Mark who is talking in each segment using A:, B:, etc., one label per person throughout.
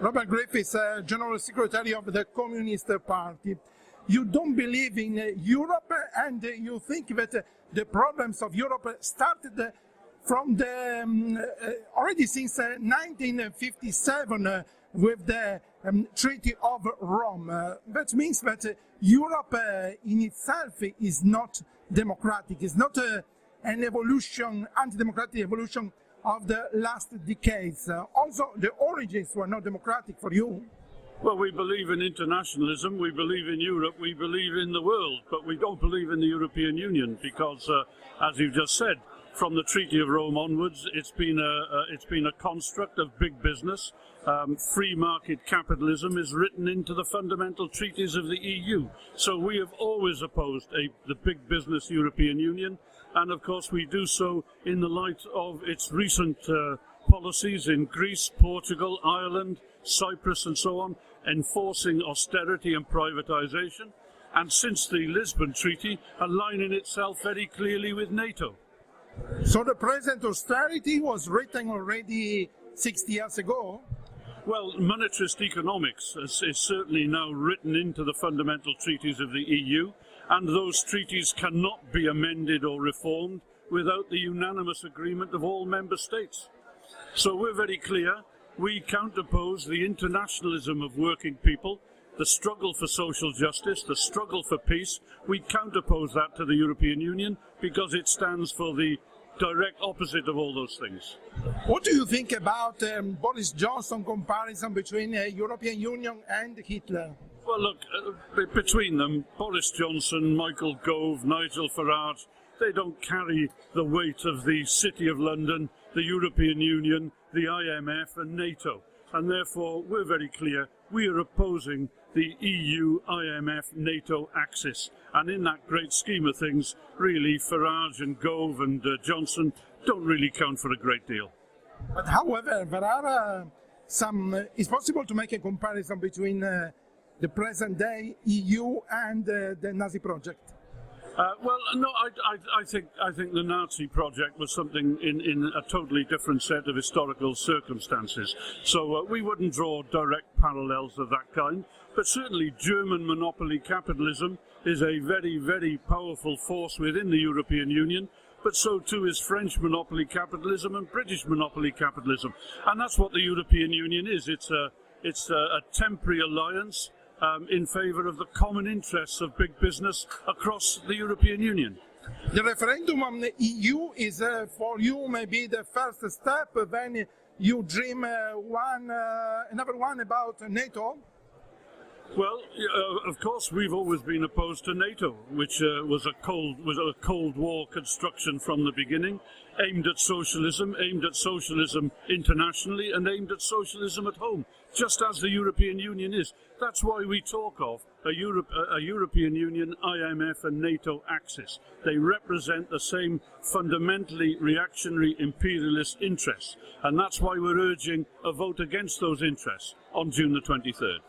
A: Robert Griffiths, General Secretary of the Communist Party. You don't believe in Europe, and you think that the problems of Europe started from already since 1957 with the Treaty of Rome. That means that Europe in itself is not democratic. It's not an evolution, anti-democratic evolution of the last decades. Also, the origins were not democratic for you.
B: Well, we believe in internationalism, we believe in Europe, we believe in the world, but we don't believe in the European Union because, as you've just said, from the Treaty of Rome onwards, it's been a construct of big business. Free market capitalism is written into the fundamental treaties of the EU. So we have always opposed the big business European Union, and of course we do so in the light of its recent policies in Greece, Portugal, Ireland, Cyprus and so on, enforcing austerity and privatisation, and since the Lisbon Treaty, aligning itself very clearly with Nato.
A: So the present austerity was written already 60 years ago?
B: Well, monetarist economics is certainly now written into the fundamental treaties of the EU, and those treaties cannot be amended or reformed without the unanimous agreement of all member states. So we're very clear. We counteroppose the internationalism of working people, the struggle for social justice, the struggle for peace. We counterpose that to the European Union because it stands for the direct opposite of all those things.
A: What do you think about Boris Johnson comparison between European Union and Hitler?
B: Well, look, between them, Boris Johnson, Michael Gove, Nigel Farage, they don't carry the weight of the City of London, the European Union, the IMF and NATO. And therefore, we're very clear, we are opposing the EU, IMF, NATO axis. And in that great scheme of things, really, Farage and Gove and Johnson don't really count for a great deal.
A: But however, there are it's possible to make a comparison between the present day EU and the Nazi project.
B: Well, no, I think the Nazi project was something in a totally different set of historical circumstances. So we wouldn't draw direct parallels of that kind. But certainly German monopoly capitalism is a very, very powerful force within the European Union. But so too is French monopoly capitalism and British monopoly capitalism. And that's what the European Union is. It's a temporary alliance in favour of the common interests of big business across the European Union.
A: The referendum on the EU is for you maybe the first step, then you dream another one about NATO?
B: Well, of course, we've always been opposed to NATO, which was a Cold War construction from the beginning, aimed at socialism internationally, and aimed at socialism at home, just as the European Union is. That's why we talk of a European Union, IMF and NATO axis. They represent the same fundamentally reactionary imperialist interests, and that's why we're urging a vote against those interests on June the 23rd.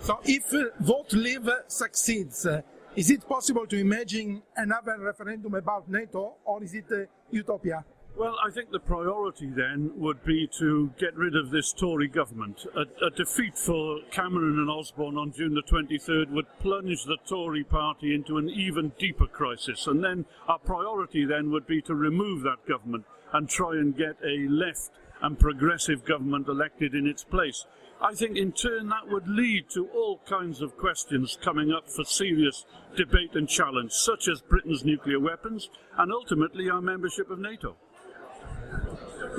A: So if Vote Leave succeeds, is it possible to imagine another referendum about NATO, or is it utopia?
B: Well, I think the priority then would be to get rid of this Tory government. A defeat for Cameron and Osborne on June the 23rd would plunge the Tory party into an even deeper crisis. And then our priority then would be to remove that government and try and get a left and progressive government elected in its place. I think in turn that would lead to all kinds of questions coming up for serious debate and challenge, such as Britain's nuclear weapons and ultimately our membership of NATO.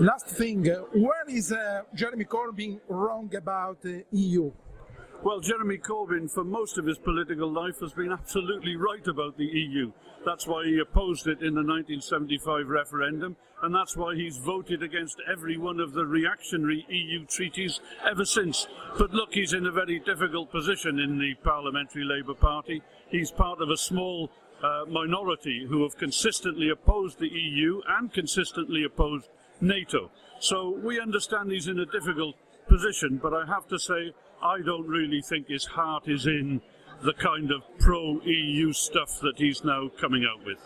A: Last thing, where is Jeremy Corbyn wrong about the EU?
B: Well, Jeremy Corbyn, for most of his political life, has been absolutely right about the EU. That's why he opposed it in the 1975 referendum, and that's why he's voted against every one of the reactionary EU treaties ever since. But look, he's in a very difficult position in the Parliamentary Labour Party. He's part of a small minority who have consistently opposed the EU and consistently opposed NATO. So we understand he's in a difficult position, but I have to say, I don't really think his heart is in the kind of pro-EU stuff that he's now coming out with.